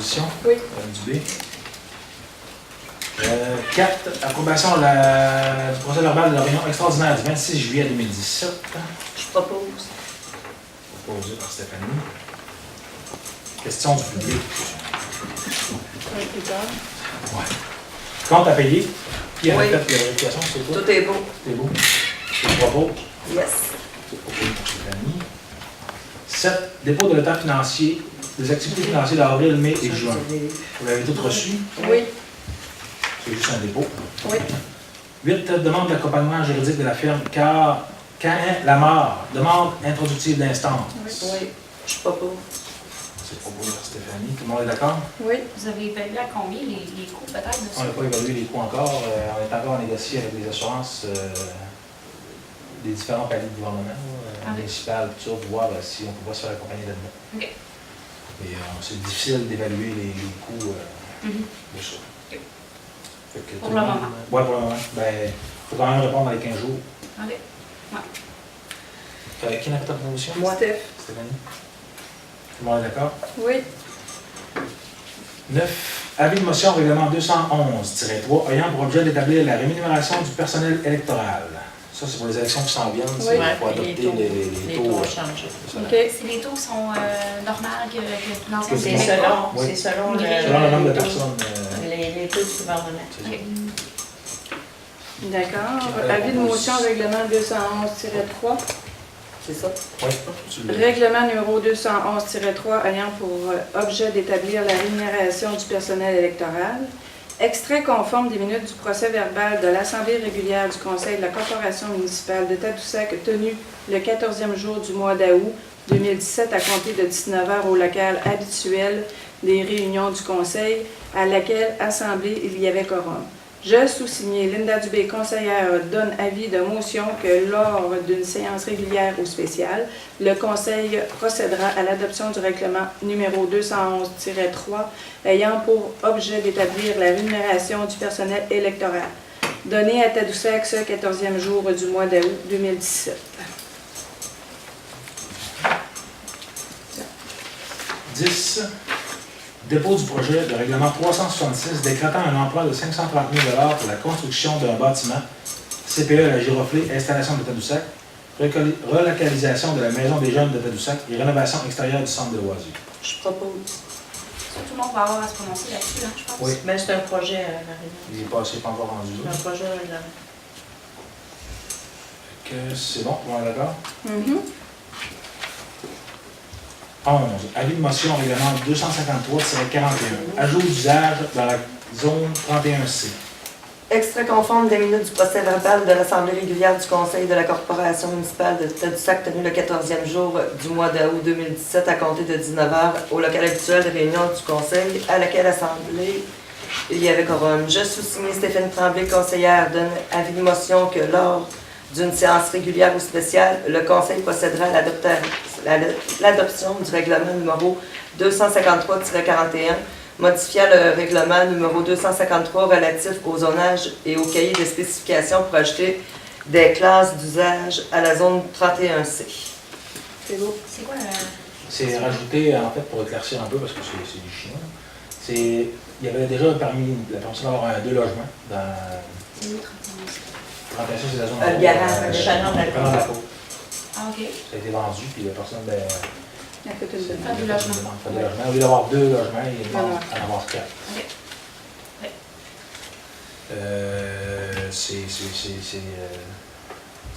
proposition? Oui. Dubé. 4. Approbation du procès verbal de la réunion extraordinaire du 26 juillet 2017. Je propose. Proposé par Stéphanie. Question du public. Plus tard. Ouais. Compte à payer. Qui a Oui. fait la vérification? C'est toi? Tout est beau. C'est beau. Je propose. Yes. C'est proposé par Stéphanie. 7. Dépôt de l'état financier des activités financières d'avril, mai et juin. Vous l'avez tous reçu? Oui. C'est juste un dépôt. Oui. 8. Demande d'accompagnement juridique de la firme Cain Lamar. Demande introductive d'instance. Oui. Je propose. C'est proposé par Stéphanie. Tout le monde est d'accord? Oui. Vous avez évalué à combien les coûts peut-être de On ça? n'a pas évalué les coûts encore. On est encore à négocier avec les assurances des différents paliers de gouvernement, municipal, tout ça, pour voir si on peut pas se faire accompagner là-dedans. OK. Et c'est difficile d'évaluer les coûts Mhm. de ça. OK. Fait que Pour tout le monde- moment. Ouais, pour le moment. Ben, il faut quand même répondre dans les 15 jours. OK. Qui n'a fait ta proposition? Moi. Steph. Stéphanie. Tout le monde est d'accord? Oui. 9. Avis de motion règlement 211-3 ayant pour objet d'établir la rémunération du personnel électoral. Ça, c'est pour les élections qui s'en viennent. Oui. Il faut adopter les taux. ont changé. C'est ça. OK. Si les taux sont normaux que l'ancien C'est C'est Québec. Oui. selon Selon le nombre de taux- personnes. les taux du gouvernement. C'est ça. D'accord. Avis de motion règlement 211-3. C'est ça? Oui, tu l'as. Règlement numéro 211-3 ayant pour objet d'établir la rémunération du personnel électoral. Extrait conforme des minutes du procès verbal de l'Assemblée régulière du Conseil de la Corporation municipale de Tadoussac tenu le 14e jour du mois d'août 2017 à compter de 19h au local habituel des réunions du Conseil à laquelle assemblée il y avait quorum. Je, sous-signé Linda Dubé, conseillère, donne avis de motion que lors d'une séance régulière ou spéciale, le Conseil procédera à l'adoption du règlement numéro 211-3 ayant pour objet d'établir la rémunération du personnel électoral, donné à Tadoussac ce 14e jour du mois d'août 2017. 10. Dépôt du projet de règlement 366 décrétant un emploi de 530 000 $ pour la construction d'un bâtiment CPE à la Giroflée, installation de Tadoussac, relocalisation de la maison des jeunes de Tadoussac et rénovation extérieure du centre de loisirs. Je propose. Ça, tout le monde va avoir à se prononcer là-dessus, là, je pense. Oui. Mais c'est un projet, Marie. Il n'est pas encore rendu C'est là. un projet règlement. Que c'est bon, on est d'accord? Mhm. 11. Avis de motion règlement 253-41. Ajout d'usage dans la zone 31C. Extrait conforme des minutes du procès verbal de l'Assemblée régulière du Conseil de la Corporation municipale de Tadoussac tenu le 14e jour du mois d'août 2017 à compter de 19h au local habituel de réunion du Conseil à laquelle Assemblée il y avait quorum. Je, sous-signé Stéphanie Tremblay, conseillère, donne avis de motion que lors d'une séance régulière ou spéciale, le Conseil procédera à l'adoption du règlement numéro 253-41 modifiant le règlement numéro 253 relatif au zonage et au cahier de spécifications pour ajouter des classes d'usage à la zone 31C. C'est beau. C'est quoi C'est rajouté, en fait, pour éclaircir un peu, parce que c'est du chien. Il y avait déjà permis la permission d'avoir 2 logements dans C'est où, 31? 31C, c'est la zone. Le garage, Chanon de la Côte. Chanon de la Côte. Ah, OK. Ça a été vendu, puis la personne, ben, Il a fait une Faire demande. du logement. Faire du logement. Au lieu d'avoir 2 logements, il demande Voilà. à en avoir 4. OK. Ouais.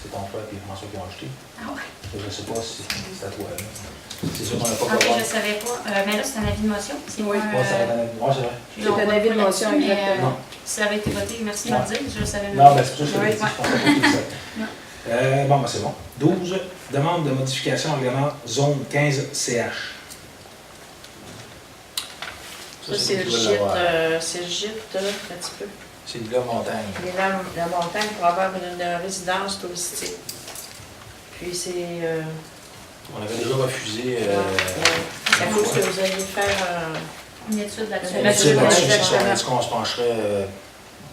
C'est ton frère et François qui ont acheté. Ah ouais. Je ne sais pas si c'est à toi. Là. C'est sûr qu'on n'a pas OK, commandé. je savais pas. Mais là, c'est un avis de motion. C'est Oui. pas Ouais, c'est vrai. C'est un avis de motion, mais, exactement. si ça avait été voté, merci de me le dire. Je le savais même Non, pas. ben c'est pour ça que je te l'ai dit, je pensais pas que tu le savais. Bon, ben c'est bon. 12. Demande de modification au règlement zone 15 CH. Ça, c'est le tu dois gîte, l'avoir. un petit peu. C'est de la montagne. Et là, la montagne pour avoir une résidence touristique. Puis c'est... On avait déjà refusé. Ça faut que vous alliez faire Une étude là-dessus. On Là, a dit exactement. qu'on se pencherait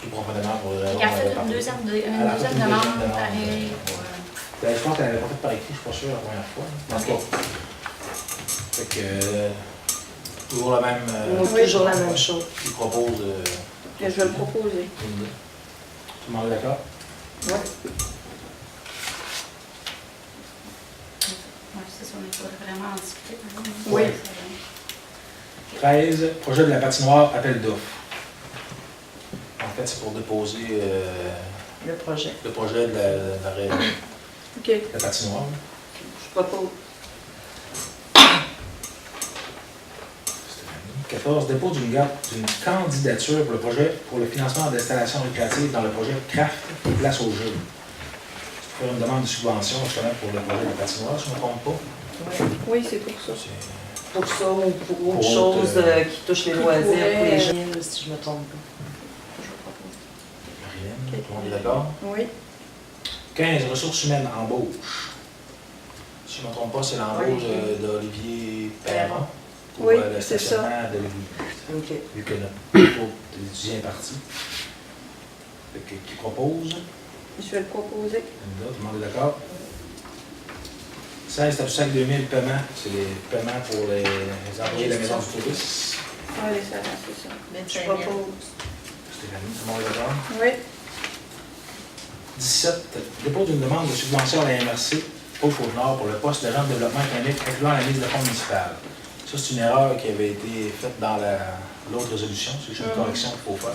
plus profondément pour les raisons. Fait qu'elle qu'on fait avait parlé. une deuxième Elle a fait une demande, deuxième demande. pareil. Ben, je pense qu'elle n'avait pas fait par écrit, je suis pas sûr la première fois. En tout cas. Fait que Toujours la même. Moi, toujours la même chose. Qui propose. Je vais le proposer. Tout le monde est d'accord? Oui. Oui, c'est ça, mais il faudrait vraiment en discuter. Oui. 13, projet de la patinoire, appel d'offres. En fait, c'est pour déposer Le projet. le projet de OK. la patinoire. Je propose. 14, dépôt d'une candidature pour le projet pour le financement d'installations récréatives dans le projet CRAFT Place au jeu. Faire une demande de subvention justement pour le projet de la patinoire, si je ne me trompe pas. Oui. Oui, c'est pour ça. C'est- Pour ça ou pour Pour autre autre, chose qui touche les loisirs pour les jeunes, si je me trompe pas. Marianne, tout le monde est d'accord? Oui. 15, ressources humaines, embauche. Si je ne me trompe pas, c'est l'embauche d'Olivier Perron. Pour Oui, le c'est ça. stationnement de l'église. OK. Vu que notre groupe d'étudiants est parti. Fait que, qui propose? Je vais le proposer. Linda, tout le monde est d'accord? 16, statut 5 2000, paiement. C'est les paiements pour les employés de la maison du tourisme. Allez, ça va, c'est ça. Je propose. Stéphanie, tout le monde est d'accord? Oui. 17, dépôt d'une demande de subvention à la MRC au Côte-Nord pour le poste d'agent de développement économique incluant la mise de fonds municipal. Ça, c'est une erreur qui avait été faite dans l'autre résolution. C'est juste une correction qu'il faut faire.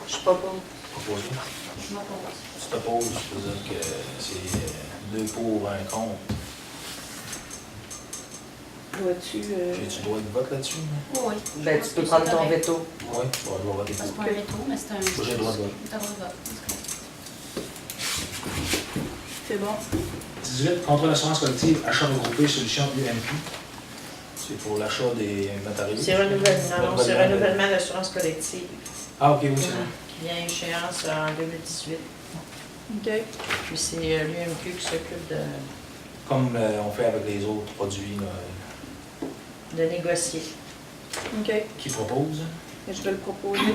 Je propose. Proposer. Je m'oppose. Si tu t'opposes, je veux dire que c'est 2 pour, 1 contre. Dois-tu... J'ai-tu le droit de vote là-dessus? Oui. Ben, tu peux prendre ton veto. Oui, je vais voter C'est pour. pas un veto, mais c'est un. Moi, j'ai le droit de vote. T'as le droit de vote. C'est bon. 18, contrat d'assurance collective, achat regroupé, solution UMP. C'est pour l'achat des matériaux. C'est renouvellement d'assurance collective Ah, ok, oui, c'est vrai. qui vient à échéance en 2018. OK. Puis c'est l'UMQ qui s'occupe Comme on fait avec les autres produits. Là, de négocier. OK. qui propose? Je vais le proposer.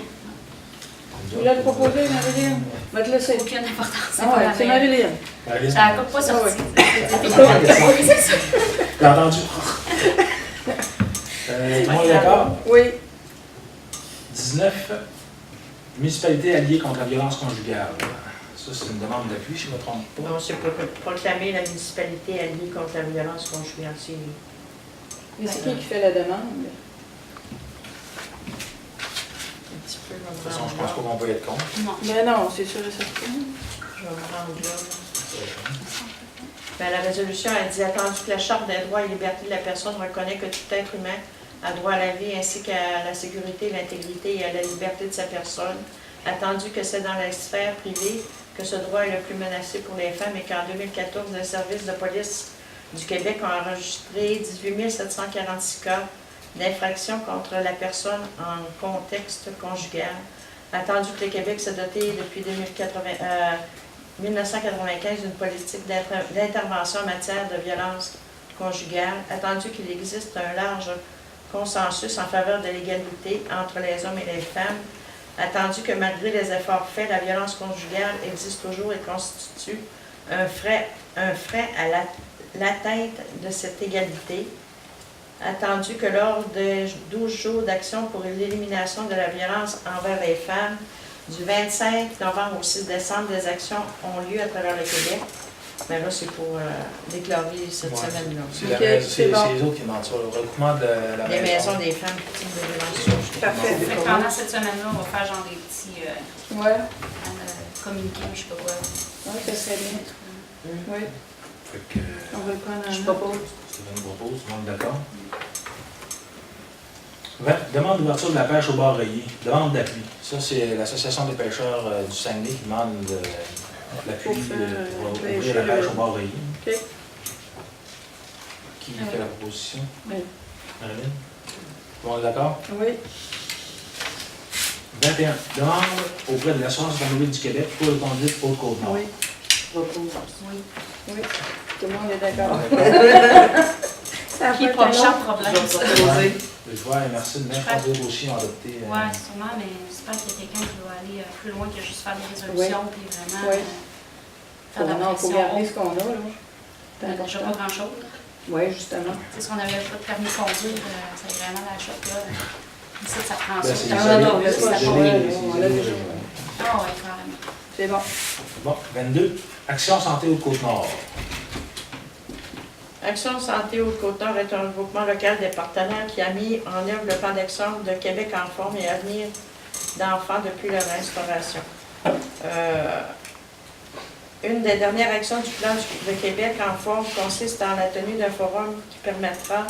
Tu voulais le proposer, Marie-Lynn? Va te laisser. Aucune importance. Ah ouais, c'est Marie-Lynn. Marie-Lynn? Ça n'a pas sorti. Oui, c'est ça. T'as entendu? Tout le monde est d'accord? Oui. 19, municipalité alliée contre la violence conjugale. Ça, c'est une demande d'appui, si je ne me trompe pas. Donc, c'est pour proclamer la municipalité alliée contre la violence conjugale. Mais c'est qui fait la demande? Un petit peu, De toute façon, je pense pas qu'on peut être contre. Non. Ben non, c'est sûr et certain. Je vais me rendre là. Ben, la résolution a dit attendu que la Charte des droits et libertés de la personne reconnaît que tout être humain a droit à la vie ainsi qu'à la sécurité, l'intégrité et à la liberté de sa personne, attendu que c'est dans la sphère privée que ce droit est le plus menacé pour les femmes et qu'en 2014, les services de police du Québec ont enregistré 18 746 cas d'infraction contre la personne en contexte conjugal, attendu que le Québec s'est doté depuis 1995 d'une politique d'intervention en matière de violence conjugale, attendu qu'il existe un large consensus en faveur de l'égalité entre les hommes et les femmes, attendu que malgré les efforts faits, la violence conjugale existe toujours et constitue un frein à l'atteinte de cette égalité, attendu que lors des 12 jours d'action pour l'élimination de la violence envers les femmes, du 25 novembre au 6 décembre, des actions ont lieu à travers le Québec. Mais là, c'est pour déclarer cette semaine-là. Ok, C'est c'est bon. les autres qui demandent ça, le regroupement de la Les maison. maisons des femmes victimes de violences conjugales. Parfait. Fait que pendant cette semaine-là, on va faire genre des petits Ouais. communiqués, je sais pas quoi. Ouais, ça serait bien. Oui. Fait que, On va le prendre en Je note. propose. Stéphane propose, tout le monde est d'accord? 20, demande d'ouverture de la pêche au bar rayé. Demande d'appui. Ça, c'est l'Association des pêcheurs du Saguenay qui demande l'appui Pour faire, pour pêcher ouvrir la pêche au bar rayé. OK. Qui fait la proposition? Oui. Marilyn? Tout le monde est d'accord? Oui. 21. Demande auprès de l'Assurance automobile du Québec pour le conduite Haute-Côte-Nord. Oui. Je propose. Oui. Oui. Tout le monde est d'accord. Ça Qui est va pas être le champ long. Je problème, vais ça. proposer. Je vois, merci de mettre deux dossiers adoptés. Ouais, sûrement, mais j'espère qu'il y a quelqu'un qui va aller plus loin que juste faire des résolutions, puis vraiment Oui. faire de la Non, il faut pression. garder ce qu'on a, là. C'est On n'a déjà important. pas grand-chose. Oui, justement. Tu sais, si on n'avait pas de permis de conduire, ça est vraiment la shop là. Ici, ça prend Ben, ça. c'est Ah non, isolé, mais c'est ça, isolé, ouais, c'est on l'a isolé. déjà. Ah oui, carrément. C'est bon. Bon, 22. Action Santé Haute-Côte-Nord. Action Santé Haute-Côte-Nord est un groupement local des partenaires qui a mis en œuvre le plan d'action de Québec en forme et avenir d'enfants depuis leur instauration. Une des dernières actions du plan de Québec en forme consiste en la tenue d'un forum qui permettra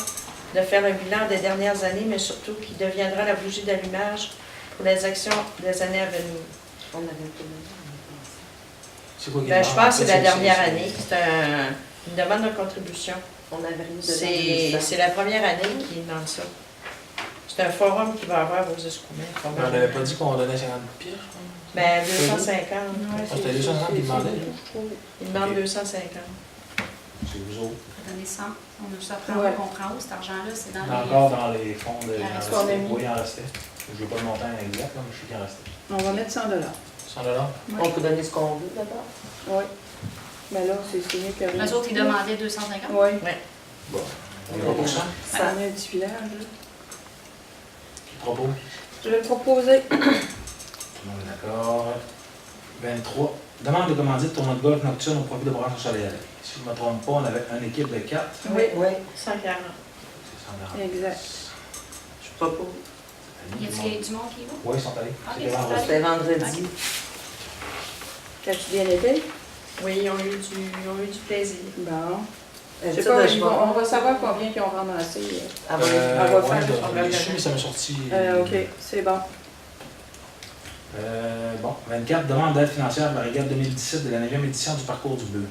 de faire le bilan des dernières années, mais surtout qui deviendra la bougie d'allumage pour les actions des années à venir. On avait pas C'est quoi qui Ben, est je demandé? pense que c'est la C'est- dernière c'est- année. C'est une demande de contribution. On avait rien de C'est la première année qui demande ça. C'est un forum qui va avoir vos escoumins. On n'avait pas dit qu'on donnait 50 pièces, je crois. Ben, 250. Ah, c'était 250 qui demandaient. Il demande Ok. 250. C'est vous autres. On va donner 100. On a ça Ouais. on prend où cet argent-là? C'est dans Encore dans les fonds de. Il en il en reste qu'on a restait. mis. Oui, il en restait. Je ne veux pas le montant exact, là, mais je sais qu'il en restait. On va mettre 100 $. 100 $? On peut donner ce qu'on veut d'abord. Oui. Mais là, c'est mieux que rien. Les autres, ils demandaient 250. Oui. Bon. On y va pour ça. Ça en est un petit village. Là. Qui propose? Je vais proposer. Tout le monde est d'accord. 23. Demande de commandite tournoi de golf nocturne au profit de Branche Soleil. Si je ne me trompe pas, on avait une équipe de 4. Oui. Oui, 140. C'est 140. Exact. je propose. Y a-t-il du monde qui y va? Oui, ils sont allés. Ok, C'était ils sont vendredi. C'était vendredi. T'as-tu bien été? Oui, ils ont eu du plaisir. Bon. Je Je sais pas, on va savoir combien ils ont ramassé. Ah, oui. on va faire ouais, on va les le chiffres, ça m'a sorti. OK, c'est bon. Bon, 24. Demande d'aide financière de la régate 2017 de la 9e édition du parcours du bleu.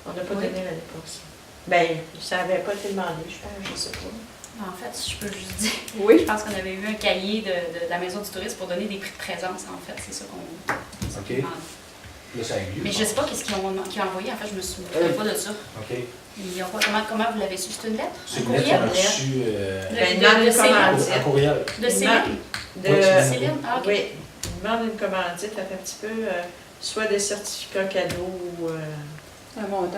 On n'a pas Oui. donné l'année passée. Ben, ça n'avait pas été demandé, je pense, je sais pas. En fait, si je peux juste dire, Oui. je pense qu'on avait eu un cahier de la Maison du tourisme pour donner des prix de présence, en fait. C'est ça qu'on OK. demande. Là, ça a eu lieu. Mais je sais pas qu'est-ce qu'ils ont envoyé. En fait, je me souviens pas de ça. OK. Ils ont pas, comment vous l'avez su? C'est une lettre? C'est Un une lettre qu'on a courriel? reçue Ben, il demande une Céline. commandite. un courriel. De Céline? De, Oui, c'est Céline? Ah, OK. oui, il demande une commandite, un petit peu, soit des certificats cadeaux ou Un montant.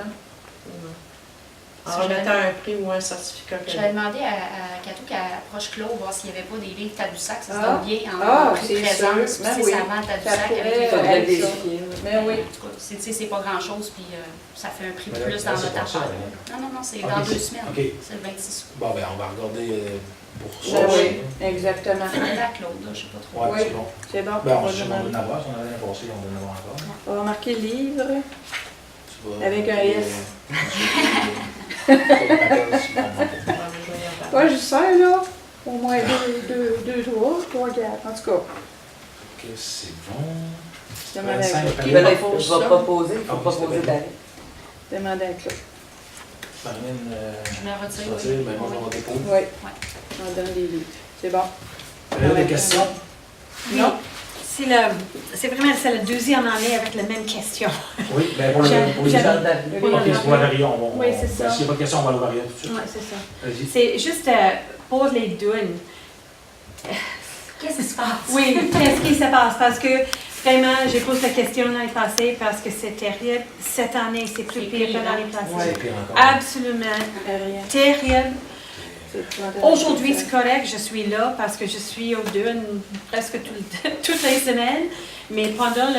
en remettant un prix ou un certificat J'avais cadeau. demandé à Cato qu'elle approche Claude, voir s'il n'y avait pas des livres Tadoussac, ça se Ah. donne bien Ah, en prix de c'est présence. sûr. Puis, Ben tu sais, oui. ça vend Ça Tadoussac pourrait avec les Il faudrait être ça. vérifier. Mais oui. En tout cas, c'est pas grand-chose, puis ça fait un prix de Mais là, plus dans c'est notre pas ça, affaire. hein. Non, c'est Ok, dans 2 c'est- semaines. OK. C'est le 26 août. Bon, ben, on va regarder pour ça. Ben oui, aussi. exactement. Demandez à Claude, là, je sais pas trop. Ouais, Oui. c'est bon. C'est bon. Ben, on on va sait qu'on demander. veut en avoir. Si on avait l'année passée, on veut en avoir encore. On va marquer livre. Tu vas- Avec un S. Ouais, mais je vais y en parler. Pas juste ça, là. Au moins deux jours, 3, 4. En tout cas, OK, c'est bon. demandez à 25, Claude. Ben là, propose je vais ça. proposer, il faut Ah oui, proposer c'était bien. d'aller. Demandez à Claude. Marine, Je me retire. tu retires, ben, moi, je vais voter pour. Oui. On donne des livres. C'est bon. Des questions? Non? C'est vraiment c'est la deuxième année avec la même question. Oui, ben, pour les J'aime- gens. j'aime- OK, c'est pour la variant. Oui, c'est ça. S'il n'y a pas de questions, on va aller au variant tout de suite. Ouais, c'est ça. Vas-y. C'est juste pour les dunes. Qu'est-ce qui se passe? Oui, qu'est-ce qui se passe? Parce que vraiment, j'ai posé la question l'année passée parce que c'est terrible. Cette année, c'est plus C'est pire que pire, l'année hein? passée. C'est pire encore. Absolument Rien. terrible. C'est épouvantable. Aujourd'hui, c'est correct, je suis là parce que je suis aux dunes presque toutes les semaines. Mais pendant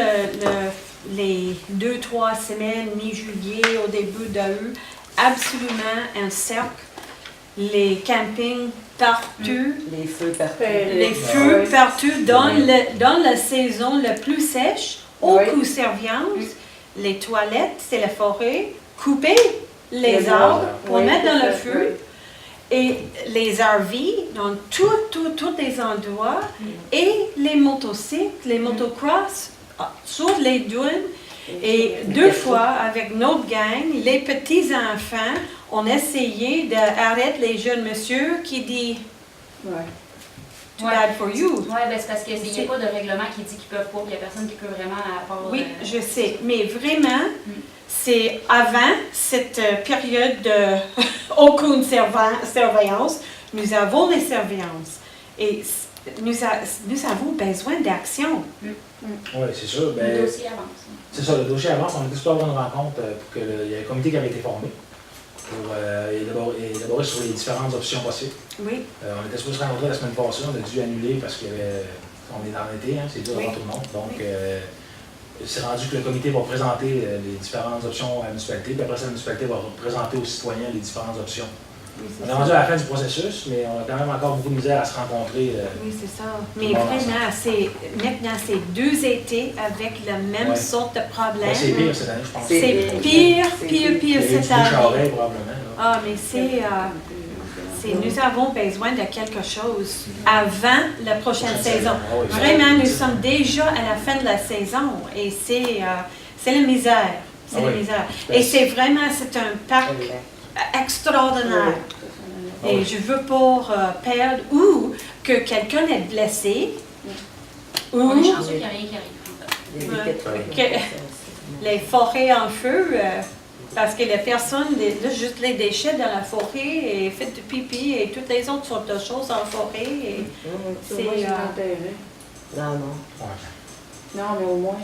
les 2-3 semaines, mi-juillet, au début d'août, absolument un cercle, les campings partout, Les feux partout. les Ouais. feux partout, dans la saison la plus sèche, Ouais. aucune surveillance, les toilettes, c'est la forêt, couper les arbres pour Oui, mettre dans c'est le ça, feu. oui. Et les RV dans tous les endroits et les motocycles, les motocross sur les dunes. Et 2 fois, avec notre gang, les petits-enfants ont essayé d'arrêter les jeunes messieurs qui disent Ouais. « too bad for you ». Oui, ben c'est parce qu'il n'y a pas de règlement qui dit qu'ils peuvent pas, puis il n'y a personne qui peut vraiment avoir. Oui, je sais, mais vraiment, c'est avant cette période de aucune surveillance, nous avons les surveillances et nous avons besoin d'action. Oui, c'est sûr. Le Ben, dossier avance. c'est ça, le dossier avance. On a dit qu'il doit avoir une rencontre pour que il y a un comité qui avait été formé. pour élaborer sur les différentes options possibles. Oui, On était supposé se rencontrer la semaine passée, on a dû annuler parce qu'on est dans l'été, hein, c'est dur Oui. avant tout le monde. Donc, c'est rendu que le comité va présenter les différentes options à la municipalité, puis après ça, la municipalité va présenter aux citoyens les différentes options. oui, On c'est est rendu ça. à la fin du processus, mais on a quand même encore beaucoup de misère à se rencontrer. Oui, c'est ça. Mais le monde maintenant, c'est 2 étés avec la même Ouais. sorte de problème. Ben, c'est pire cette année, je pense. C'est C'est pire. pire, C'est pire, pire. Il y a pire eu du cette année. bouche-à-oreille, probablement. là. Ah, mais nous avons besoin de quelque chose avant la prochaine saison. Ah oui. Vraiment, nous sommes déjà à la fin de la saison et c'est la misère. C'est Ah la oui. misère. Ben, Et c'est vraiment, c'est un parc extraordinaire. Ah Et oui. je veux pas perdre ou que quelqu'un est blessé ou On est chanceux qu'il n'y a rien qui arrive. Les Ouais. étiquettes, les forêts en feu. Parce que les personnes, là, juste les déchets dans la forêt, et fait du pipi et toutes les autres sortes de choses en forêt. Et C'est moi, j'ai enterré. Non, non. Ouais. Non, mais au moins.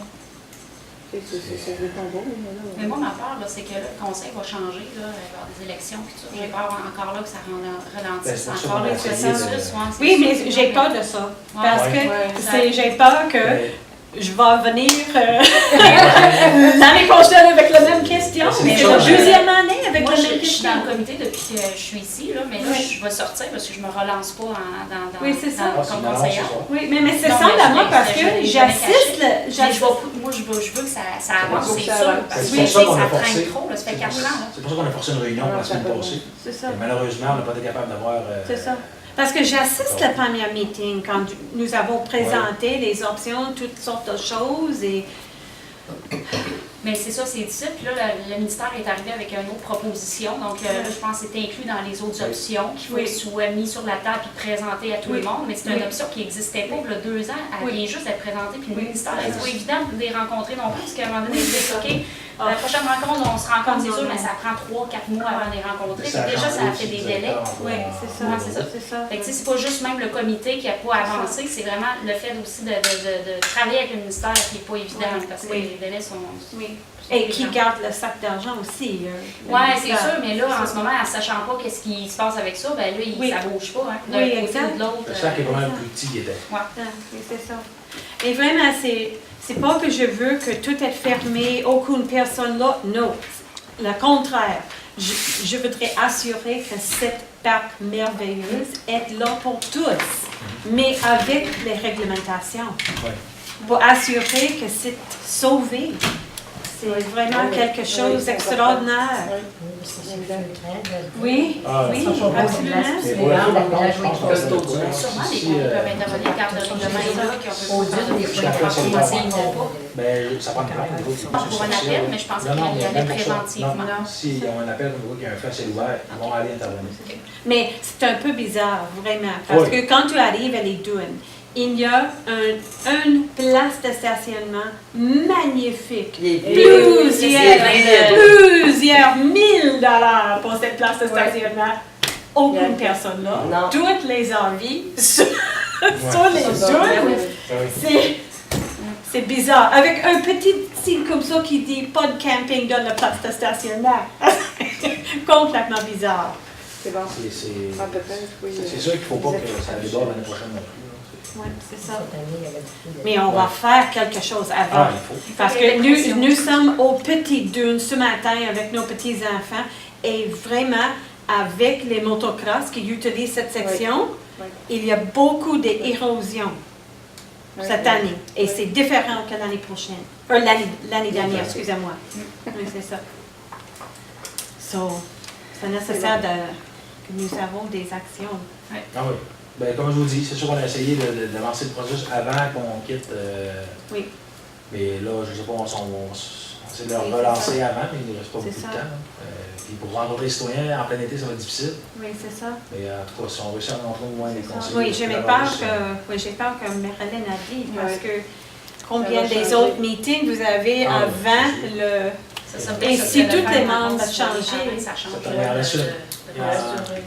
C'est des combos, mais là. Mais moi, ma peur, là, c'est que là, le conseil va changer là, lors des élections. Puis tout ça. J'ai peur encore là que ça ralentisse Ben, c'est pour ça encore qu'on a le essayé processus. de- ouais, c'est Oui, sûr. mais j'ai peur de ça. Parce Ouais. que Ouais. j'ai peur que Ben, je vais venir l'année prochaine avec la même question. C'est Mais ça, la ouais. deuxième année avec Moi, la je même suis question. dans le comité depuis que je suis ici, là, mais là, Oui. je vais sortir parce que je me relance pas Oui, c'est ça. Ah, c'est comme une annonce, conseillère. c'est ça. Oui, mais c'est Non, ça mais là, je moi, l'ai- parce je que l'ai jamais j'assiste. Mais moi, je veux que ça avance, faut que c'est ça sûr. avance. Parce que C'est je pour sais ça que qu'on a ça forcé. traîne trop, là, ça fait 4 ans. là. C'est pour ça qu'on a forcé une réunion la semaine passée. C'est ça. Et malheureusement, on n'a pas été capable d'avoir. C'est ça. Parce que j'assiste à la première meeting quand nous avons présenté les options, toutes sortes de choses et Mais c'est ça, c'est difficile. Puis là, le ministère est arrivé avec une autre proposition. Donc là, je pense que c'est inclus dans les autres Oui. options qu'il faut Oui. que soit mis sur la table et présenté à tout Oui. le monde. Mais c'est Oui. une option qui n'existait pas il y a 2 ans. Elle Oui. vient juste d'être présentée. Puis le Oui. ministère, c'est pas évident de les rencontrer non plus. Parce qu'à un moment donné, ils disent OK, Ah. la prochaine rencontre, on se rencontre, c'est Non, sûr, non. mais ça prend 3-4 mois avant de les rencontrer. Ça a Puis déjà, ça a changé fait aussi, des le délais. directeur, oui, on- c'est ça. Ouais, c'est ça. C'est ça. Fait que, tu sais, c'est pas juste même le comité qui n'a pas avancé, c'est vraiment le fait aussi de travailler avec le ministère qui n'est pas évident Oui. parce que Oui. les délais sont. Oui. sont Et qui évidents. garde le sac d'argent aussi. Oui, c'est sûr, mais là, en ce moment, en ne sachant pas qu'est-ce qui se passe avec ça, ben là, Oui. ça bouge pas. Hein, d'un Oui, côté exact. ou de l'autre. Le sac est pas mal plus petit qu'il était. Ah, oui, c'est ça. Et vraiment, c'est pas que je veux que tout est fermé, aucune personne là. Non. Le contraire. Je voudrais assurer que cette parc merveilleuse est là pour tous, mais avec les réglementations. Ouais. Pour assurer que c'est sauvé. C'est vraiment quelque chose d'extraordinaire. Oui, Ah, oui, ça, absolument. Mais pour le feu, par contre, je pense qu'on Costaud, va trouver. Sûrement, Si, les peuvent intervenir quand de règlement est là, qui ont Au-delà des je fois, pense c'est qu'on pas essaye pas. Ben, ça prend une plainte. Pas pour un appel, mais je pense qu'il y allait préventivement. Non, s'il y a un appel, on voit qu'il y a un feu à ciel ouvert, ils vont aller intervenir. Mais c'est un peu bizarre, vraiment, parce Oui. que quand tu arrives à les dunes, il y a une place de stationnement magnifique. Plusieurs $1000 pour cette place de stationnement. Aucune personne là. Non. Toutes les envies sur les dunes. C'est bizarre. Avec un petit signe comme ça qui dit pas de camping dans la place de stationnement. Complètement bizarre. C'est bon. C'est À peu près, oui. sûr qu'il ne faut pas que ça déborde l'année prochaine non plus. Oui, c'est ça. Mais on va faire quelque chose Ah, avant. il faut. Parce que nous sommes aux petites dunes ce matin avec nos petits-enfants et vraiment, avec les motocross qui utilisent cette section, Oui. il y a beaucoup d'érosion cette Oui. année. Et c'est différent que l'année prochaine. L'année dernière, excusez-moi. Oui, c'est ça. So, c'est nécessaire que nous avons des actions. Ah oui. Ben, comme je vous dis, c'est sûr qu'on a essayé d'avancer le processus avant qu'on quitte. Oui. Mais là, je ne sais pas, on essaie de le Oui, relancer c'est ça. avant, mais il ne reste pas C'est beaucoup ça. de temps. Puis pour rencontrer les citoyens en plein été, ça va être difficile. Oui, c'est ça. Mais en tout cas, si on réussit à rencontrer au moins les conseils. Oui, j'ai peur que Marilyn a dit, parce que combien Ça va des changer. autres meetings vous avez Ah, avant oui. le... Ça Et ça si serait tous de les faire une membres rencontre changent, citoyenne, ça change. Ça il reste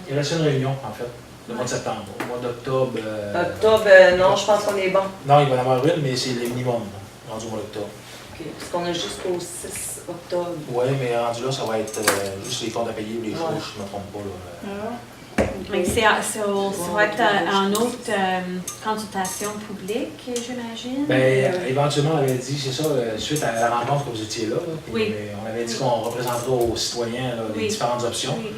il reste une réunion, en fait, le mois de septembre. Au mois d'octobre. Octobre, non, je pense qu'on est bon. Non, il va y en avoir une, mais c'est le minimum, là, rendu au mois d'octobre. OK. OK. Parce qu'on a jusqu'au 6 octobre. Oui, mais rendu là, ça va être juste les comptes à payer ou les Ouais. choses, je ne me trompe pas. Là. Mais ça va être un autre consultation publique, j'imagine. Ben, éventuellement, on avait dit, c'est ça, suite à la rencontre que vous étiez là, puis, Oui. on avait dit qu'on représenterait aux citoyens là, les Oui. différentes options. Oui.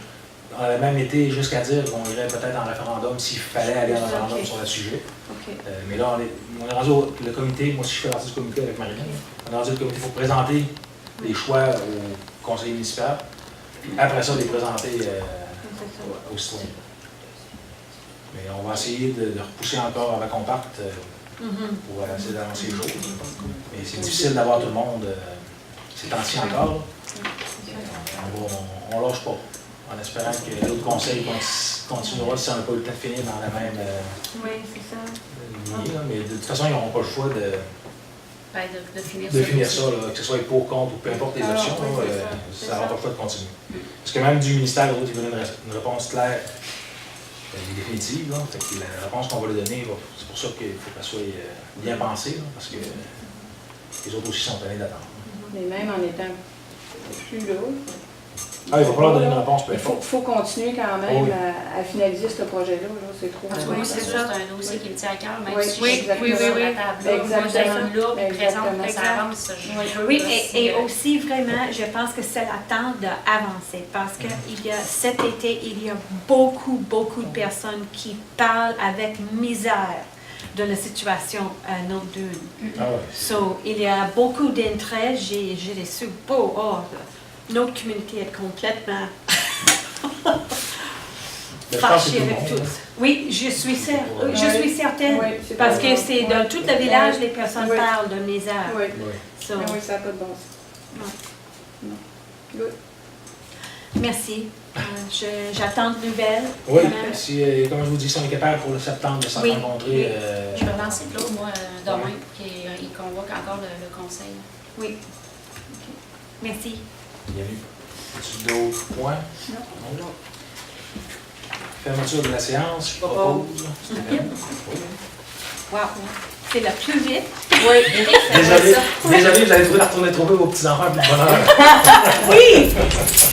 On avait même été jusqu'à dire qu'on irait peut-être en référendum s'il fallait aller en référendum Ok. sur le sujet. OK. Mais là, on est rendu le comité, moi aussi je fais partie du comité avec Marie. On est rendu le comité pour présenter les choix au conseiller municipal, puis après ça, les présenter aux citoyens. Mais on va essayer de repousser encore avant qu'on parte pour essayer d'avancer les choses. Mais c'est difficile d'avoir tout le monde ces temps-ci encore. On lâche pas, en espérant que l'autre conseil continuera si on n'a pas eu le temps de finir dans la même Oui, c'est ça. lignée. Là. Mais de toute façon, ils n'auront pas le choix de De finir ça, là, que ce soit pour, contre ou peu importe les options. oui, là, c'est ça n'aura pas le choix de continuer. Parce que même du ministère, l'autre, ils veulent une réponse claire et définitive. Là. Fait que la réponse qu'on va lui donner, c'est pour ça qu'il faut qu'elle soit bien pensée, là, parce que les autres aussi sont tannés d'attendre. Mais même en étant plus là, Ah, il va falloir donner une réponse, peu il importe. faut continuer quand même Oui. à finaliser ce projet-là. Là. C'est trop. Parce que moi, c'est c'est sûr, ça. c'est un dossier qui me tient à cœur, même Oui, si oui, je suis exactement. sur Oui, la oui, table. Là, moi, Exactement. j'aime là, puis présente, Exactement. puis ça avance. Oui, et aussi vraiment, je pense que c'est le temps d'avancer parce qu'il y a cet été, il y a beaucoup de personnes qui parlent avec misère de la situation à Notre-Dune. Ah ouais. So, il y a beaucoup d'intérêt. J'ai reçu notre communauté est complètement Mais je pense que fâchée tout le avec monde, tous. là. Oui, je suis certaine. Oui, c'est Parce pas que bon. c'est Oui. dans tout le village, Oui. les personnes Oui. parlent de misère. Oui. Oui. So, Ah oui, ça n'a pas de bon sens. Non. Good. merci. J'attends de nouvelles. Oui, Vraiment. si, comme je vous dis, si on est capable pour le septembre de s'en Oui. rencontrer, Je vais lancer Claude, moi, demain, pour qu'il convoque encore le conseil. Oui. Merci. bienvenue. As-tu d'autres points? Non. Fermeture de la séance, je propose. Oui. Wow. C'est le plus vite. Oui. Désolé, vous allez trouver à retourner trouver vos petits-enfants plus de bonheur. Oui!